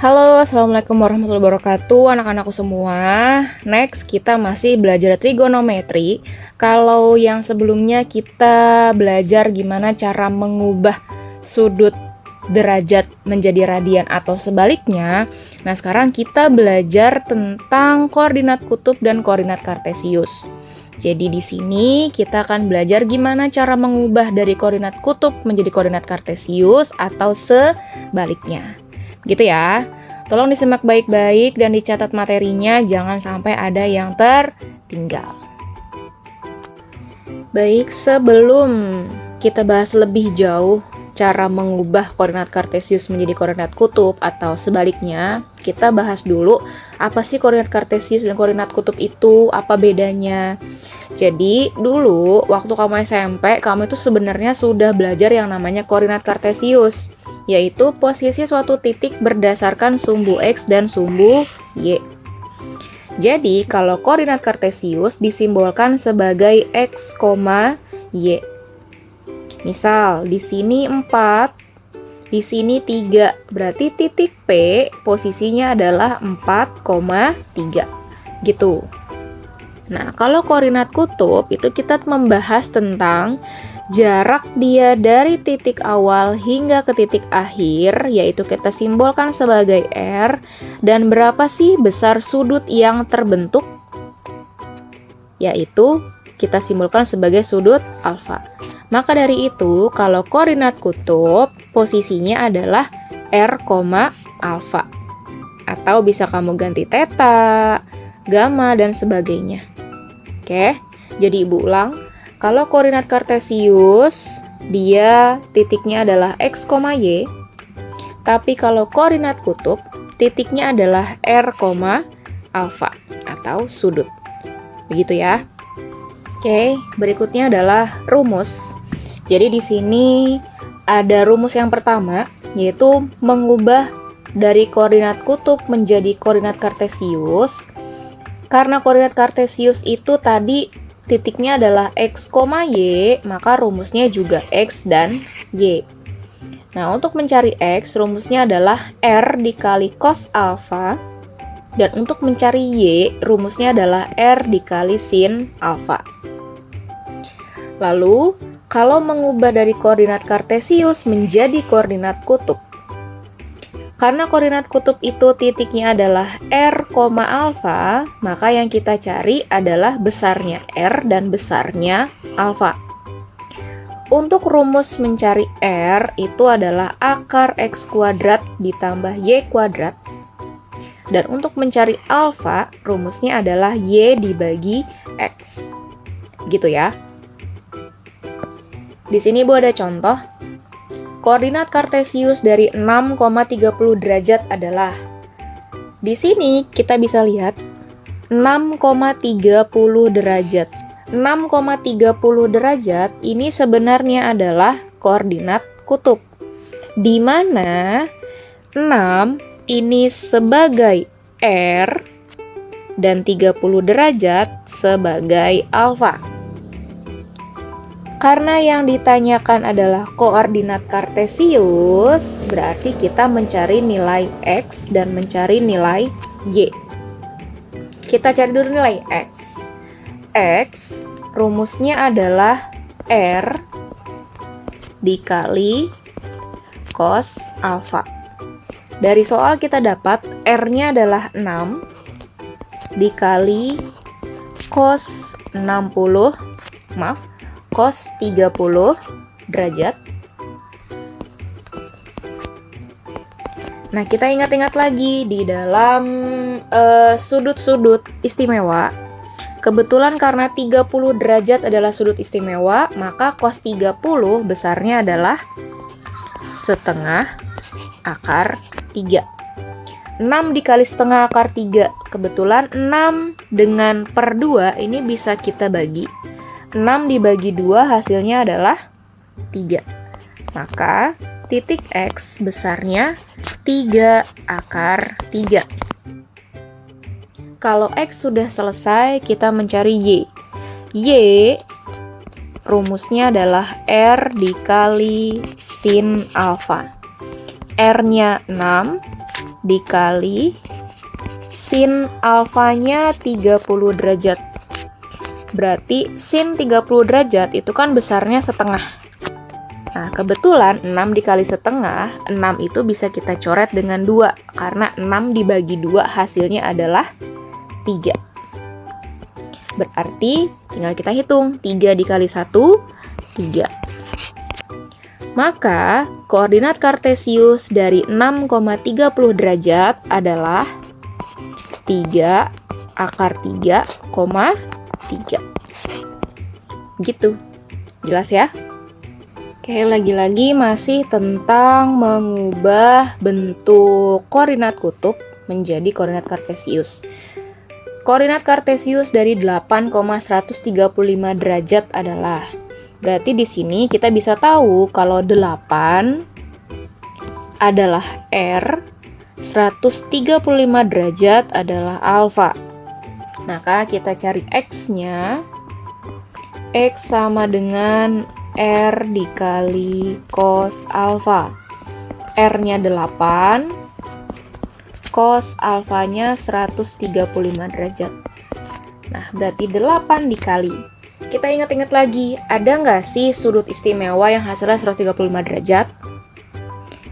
Halo, Assalamualaikum warahmatullahi wabarakatuh anak-anakku semua. Next, kita masih belajar trigonometri. Kalau yang sebelumnya kita belajar gimana cara mengubah sudut derajat menjadi radian atau sebaliknya. Nah, sekarang kita belajar tentang koordinat kutub dan koordinat kartesius. Jadi di sini kita akan belajar gimana cara mengubah dari koordinat kutub menjadi koordinat kartesius atau sebaliknya. Gitu ya. Tolong disimak baik-baik dan dicatat materinya, jangan sampai ada yang tertinggal. Baik, sebelum kita bahas lebih jauh cara mengubah koordinat kartesius menjadi koordinat kutub atau sebaliknya, kita bahas dulu apa sih koordinat kartesius dan koordinat kutub itu, apa bedanya. Jadi dulu waktu kamu SMP, kamu itu sebenarnya sudah belajar yang namanya koordinat kartesius, yaitu posisi suatu titik berdasarkan sumbu X dan sumbu Y. Jadi, kalau koordinat kartesius disimbolkan sebagai X, Y. Misal, di sini 4, di sini 3. Berarti titik P posisinya adalah 4,3. Gitu. Nah, kalau koordinat kutub itu kita membahas tentang jarak dia dari titik awal hingga ke titik akhir, yaitu kita simbolkan sebagai R, dan berapa sih besar sudut yang terbentuk, yaitu kita simbolkan sebagai sudut alfa. Maka dari itu, kalau koordinat kutub, posisinya adalah R, alfa. Atau bisa kamu ganti theta, gamma, dan sebagainya. Oke, jadi ibu ulang. Kalau koordinat kartesius, dia titiknya adalah X, Y. Tapi kalau koordinat kutub, titiknya adalah R, alfa atau sudut. Begitu ya. Oke, berikutnya adalah rumus. Jadi di sini ada rumus yang pertama, yaitu mengubah dari koordinat kutub menjadi koordinat kartesius. Karena koordinat kartesius itu tadi titiknya adalah X, Y, maka rumusnya juga X dan Y. Nah, untuk mencari X, rumusnya adalah R dikali cos alfa. Dan untuk mencari Y, rumusnya adalah R dikali sin alfa. Lalu, kalau mengubah dari koordinat kartesius menjadi koordinat kutub, karena koordinat kutub itu titiknya adalah R, alfa, maka yang kita cari adalah besarnya R dan besarnya alfa. Untuk rumus mencari R itu adalah akar X kuadrat ditambah Y kuadrat. Dan untuk mencari alfa, rumusnya adalah Y dibagi X. Gitu ya. Di sini Bu ada contoh. Koordinat kartesius dari 6,30 derajat adalah, di sini kita bisa lihat 6,30 derajat. 6,30 derajat ini sebenarnya adalah koordinat kutub, di mana 6 ini sebagai R dan 30 derajat sebagai alfa. Karena yang ditanyakan adalah koordinat kartesius, berarti kita mencari nilai X dan mencari nilai Y. Kita cari dulu nilai X. X rumusnya adalah R dikali cos alfa. Dari soal kita dapat R-nya adalah 6 dikali cos 30 derajat. Nah, kita ingat-ingat lagi di dalam sudut-sudut istimewa. Kebetulan karena 30 derajat adalah sudut istimewa, maka cos 30 besarnya adalah setengah akar 3. 6 dikali setengah akar 3. Kebetulan 6 dengan per 2 ini bisa kita bagi. 6 dibagi 2 hasilnya adalah 3. Maka titik X besarnya 3 akar 3. Kalau X sudah selesai, kita mencari Y. Y rumusnya adalah R dikali sin alfa. R-nya 6 dikali sin alfanya 30 derajat. Berarti sin 30 derajat itu kan besarnya setengah. Nah, kebetulan 6 dikali setengah, 6 itu bisa kita coret dengan 2. Karena 6 dibagi 2 hasilnya adalah 3. Berarti tinggal kita hitung, 3 dikali 1, 3. Maka koordinat kartesius dari 6,30 derajat adalah 3 akar 3,3. Gitu. Jelas ya? Oke, lagi-lagi masih tentang mengubah bentuk koordinat kutub menjadi koordinat kartesius. Koordinat kartesius dari 8,135 derajat adalah, berarti di sini kita bisa tahu kalau 8 adalah R, 135 derajat adalah alfa. Maka kita cari X-nya. X sama dengan R dikali cos alfa. R-nya 8, cos alfanya 135 derajat. Nah, berarti 8 dikali. Kita ingat-ingat lagi, ada nggak sih sudut istimewa yang hasilnya 135 derajat?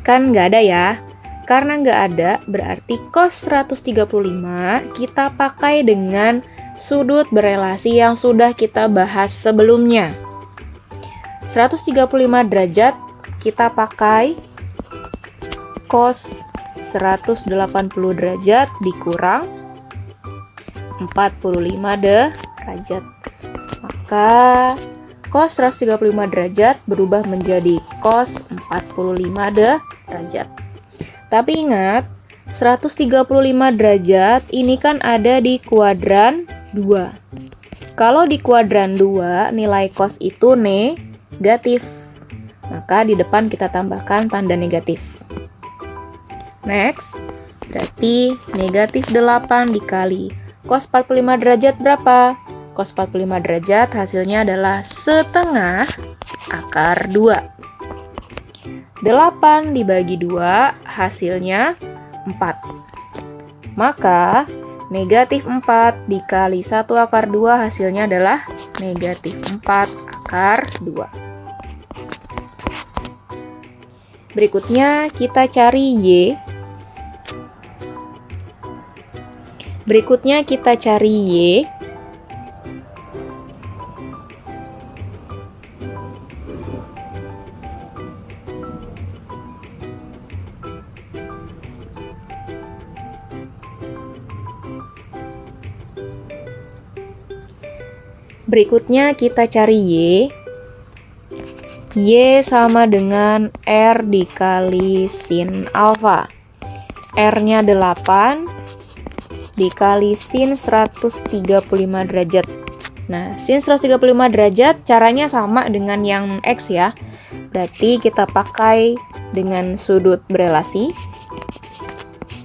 Kan nggak ada ya? Karena nggak ada, berarti cos 135 kita pakai dengan sudut berelasi yang sudah kita bahas sebelumnya. 135 derajat kita pakai cos 180 derajat dikurang 45 derajat. Maka cos 135 derajat berubah menjadi cos 45 derajat. Tapi ingat, 135 derajat ini kan ada di kuadran 2. Kalau di kuadran 2, nilai cos itu negatif. Maka di depan kita tambahkan tanda negatif. Next, berarti negatif 8 dikali cos 45 derajat berapa? Cos 45 derajat hasilnya adalah setengah akar 2. 8 dibagi 2 hasilnya 4. Maka negatif 4 dikali 1 akar 2 hasilnya adalah negatif 4 akar 2. Berikutnya kita cari Y. Berikutnya kita cari Y. Y sama dengan R dikali sin alfa. R-nya 8 dikali sin 135 derajat. Nah, sin 135 derajat caranya sama dengan yang X ya. Berarti kita pakai dengan sudut berelasi.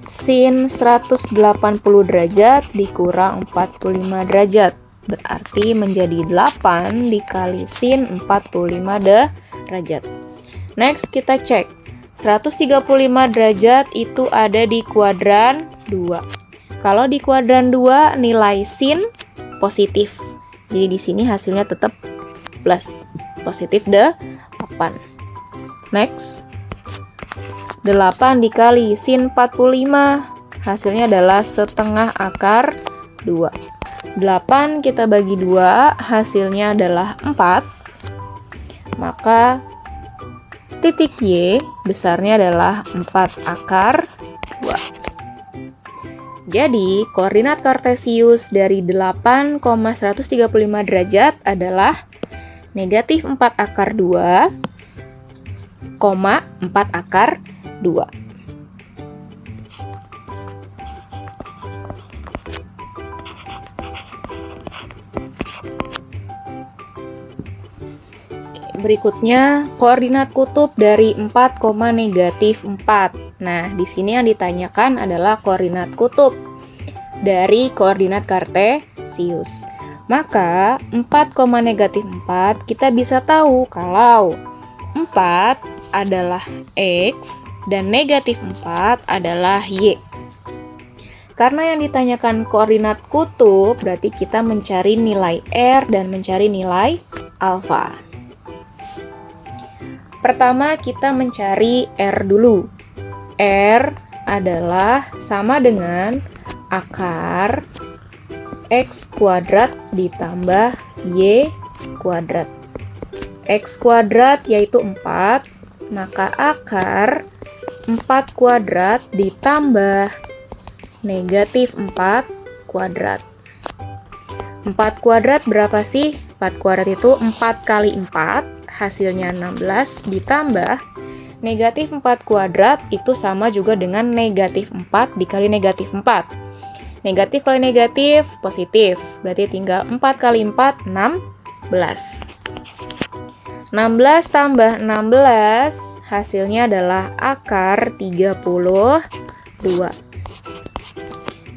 Sin 180 derajat dikurang 45 derajat. Berarti menjadi 8 dikali sin 45 derajat. Next kita cek. 135 derajat itu ada di kuadran 2. Kalau di kuadran 2 nilai sin positif. Jadi di sini hasilnya tetap plus. Positif 8. Next. 8 dikali sin 45 hasilnya adalah setengah akar 2. 8 kita bagi 2 hasilnya adalah 4. Maka titik Y besarnya adalah 4 akar 2. Jadi koordinat kartesius dari 8,135 derajat adalah negatif 4 akar 2, 4 akar 2. Berikutnya, koordinat kutub dari 4, negatif 4. Nah, di sini yang ditanyakan adalah koordinat kutub dari koordinat kartesius. Maka, 4, negatif 4 kita bisa tahu kalau 4 adalah X dan negatif 4 adalah Y. Karena yang ditanyakan koordinat kutub, berarti kita mencari nilai R dan mencari nilai alfa. Pertama kita mencari R dulu. R adalah sama dengan akar X kuadrat ditambah Y kuadrat. X kuadrat yaitu 4, maka akar 4 kuadrat ditambah negatif 4 kuadrat. 4 kuadrat berapa sih? 4 kuadrat itu 4 kali 4, hasilnya 16, ditambah negatif 4 kuadrat itu sama juga dengan negatif 4 dikali negatif 4. Negatif kali negatif, positif. Berarti tinggal 4 kali 4, 16. 16 tambah 16, hasilnya adalah akar 32.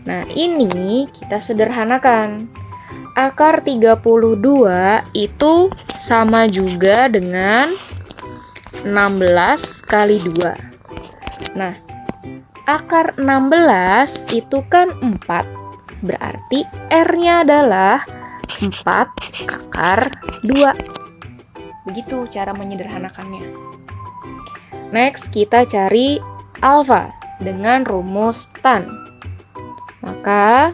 Nah, ini kita sederhanakan. Akar 32 itu sama juga dengan 16 kali 2. Nah, akar 16 itu kan 4. Berarti R-nya adalah 4 akar 2. Begitu cara menyederhanakannya. Next, kita cari alfa dengan rumus tan. Maka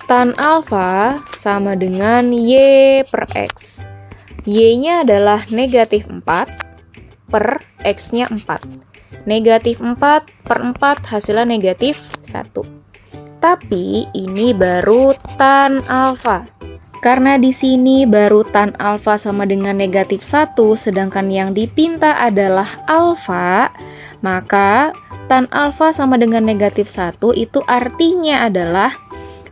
tan alfa sama dengan Y per X. Y-nya adalah negatif 4 per X-nya 4. Negatif 4 per 4 hasilnya negatif 1. Tapi ini baru tan alfa. Karena di sini baru tan alfa sama dengan negatif 1, sedangkan yang dipinta adalah alfa, maka tan alfa sama dengan negatif 1 itu artinya adalah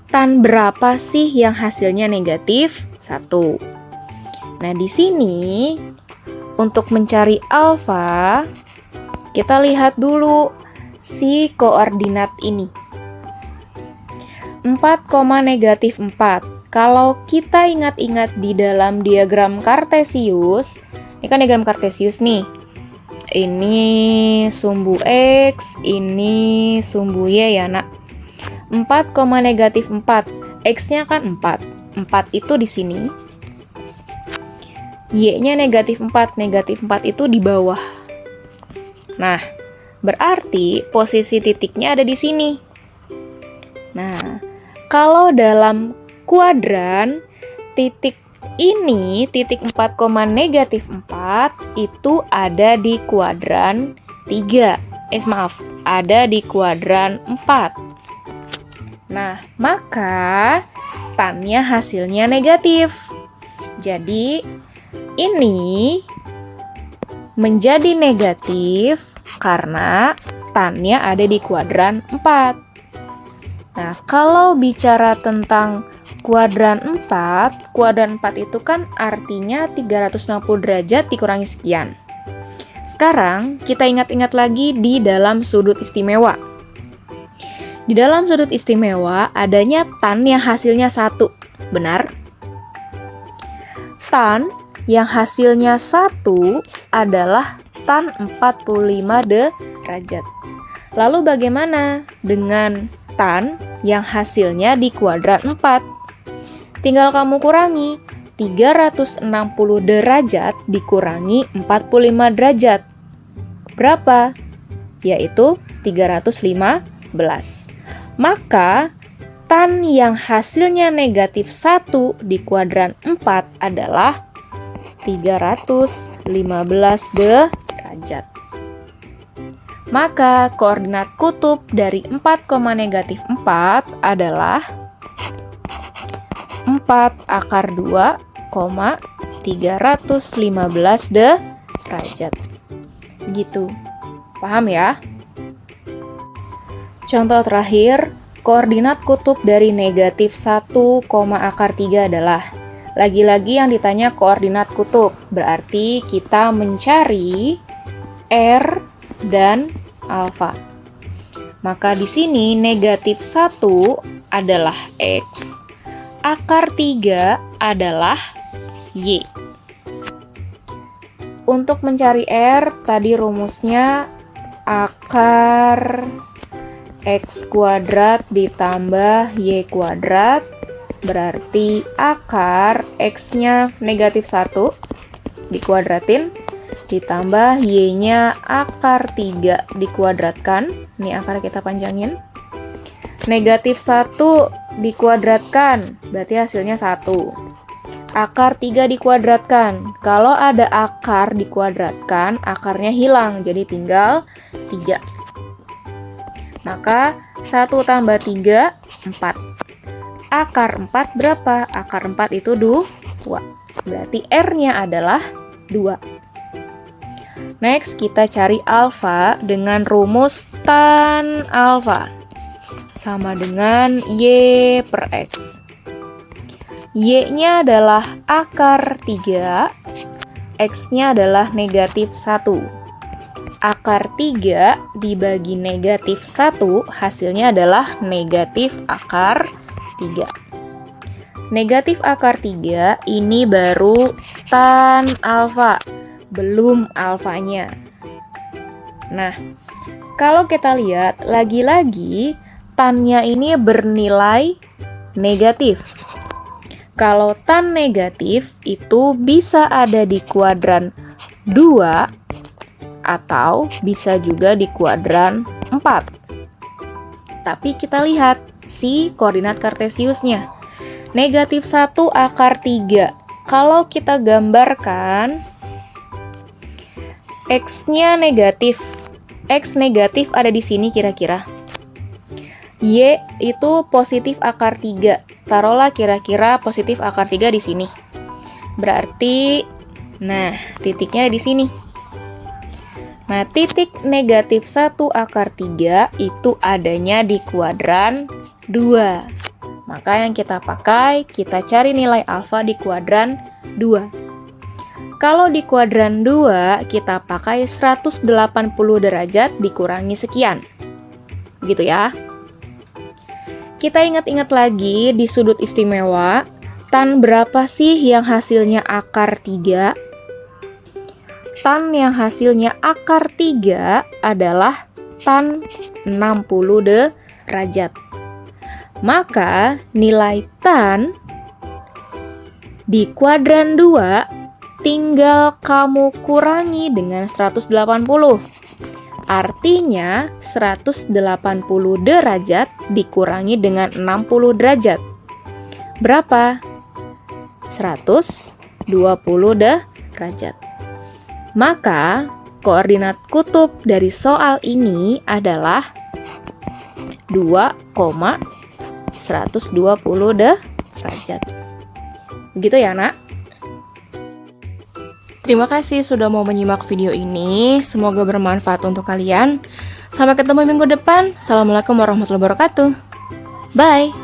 tan berapa sih yang hasilnya negatif 1. Nah, di sini untuk mencari alfa, kita lihat dulu si koordinat ini. 4, negatif 4. Kalau kita ingat-ingat di dalam diagram kartesius, ini kan diagram kartesius nih. Ini sumbu X, ini sumbu Y ya nak. 4, negatif 4. X-nya kan 4. 4 itu di sini. Y-nya negatif 4. Negatif 4 itu di bawah. Nah, berarti posisi titiknya ada di sini. Nah, kalau dalam kuadran, titik ini, titik 4, negatif 4 itu ada di kuadran 3. Ada di kuadran 4. Nah, maka tannya hasilnya negatif. Jadi, ini menjadi negatif karena tannya ada di kuadran 4. Nah, kalau bicara tentang kuadran 4 itu kan artinya 360 derajat dikurangi sekian. Sekarang, kita ingat-ingat lagi di dalam sudut istimewa. Di dalam sudut istimewa adanya tan yang hasilnya 1, benar? Tan yang hasilnya 1 adalah tan 45 derajat. Lalu bagaimana dengan tan yang hasilnya di kuadran 4? Tinggal kamu kurangi. 360 derajat dikurangi 45 derajat. Berapa? Yaitu 315. Maka tan yang hasilnya negatif 1 di kuadran 4 adalah 315 derajat. Maka koordinat kutub dari 4, negatif 4 adalah 4 akar 2, 315 derajat. Gitu. Paham ya? Contoh terakhir, koordinat kutub dari negatif 1, akar 3 adalah, lagi-lagi yang ditanya koordinat kutub, berarti kita mencari R dan alfa. Maka di sini negatif 1 adalah X, akar 3 adalah Y. Untuk mencari R, tadi rumusnya akar X kuadrat ditambah Y kuadrat, berarti akar X-nya negatif 1, dikuadratin, ditambah Y-nya akar 3 dikuadratkan, ini akar kita panjangin, negatif 1 dikuadratkan, berarti hasilnya 1. Akar 3 dikuadratkan, kalau ada akar dikuadratkan, akarnya hilang, jadi tinggal 3. Maka 1 tambah 3, 4. Akar 4 berapa? Akar 4 itu 2. Berarti R-nya adalah 2. Next, kita cari alfa dengan rumus tan alfa. Sama dengan Y per X. Y-nya adalah akar 3, X-nya adalah negatif 1. Akar 3 dibagi negatif 1, hasilnya adalah negatif akar 3. Negatif akar 3 ini baru tan alfa, belum alfanya. Nah, kalau kita lihat, lagi-lagi tannya ini bernilai negatif. Kalau tan negatif itu bisa ada di kuadran 2 atau bisa juga di kuadran 4. Tapi kita lihat si koordinat kartesiusnya. Negatif 1 akar 3. Kalau kita gambarkan X-nya negatif. X negatif ada di sini kira-kira. Y itu positif akar 3. Taruhlah kira-kira positif akar 3 di sini. Berarti, nah, titiknya ada di sini. Nah, titik negatif 1 akar 3 itu adanya di kuadran 2. Maka yang kita pakai, kita cari nilai alfa di kuadran 2. Kalau di kuadran 2, kita pakai 180 derajat dikurangi sekian. Gitu ya. Kita ingat-ingat lagi di sudut istimewa, tan berapa sih yang hasilnya akar 3? Tan yang hasilnya akar 3 adalah tan 60 derajat. Maka nilai tan di kuadran 2 tinggal kamu kurangi dengan 180. Artinya 180 derajat dikurangi dengan 60 derajat. Berapa? 120 derajat. Maka, koordinat kutub dari soal ini adalah 2,120 derajat. Begitu ya, Nak? Terima kasih sudah mau menyimak video ini. Semoga bermanfaat untuk kalian. Sampai ketemu minggu depan. Assalamualaikum warahmatullahi wabarakatuh. Bye!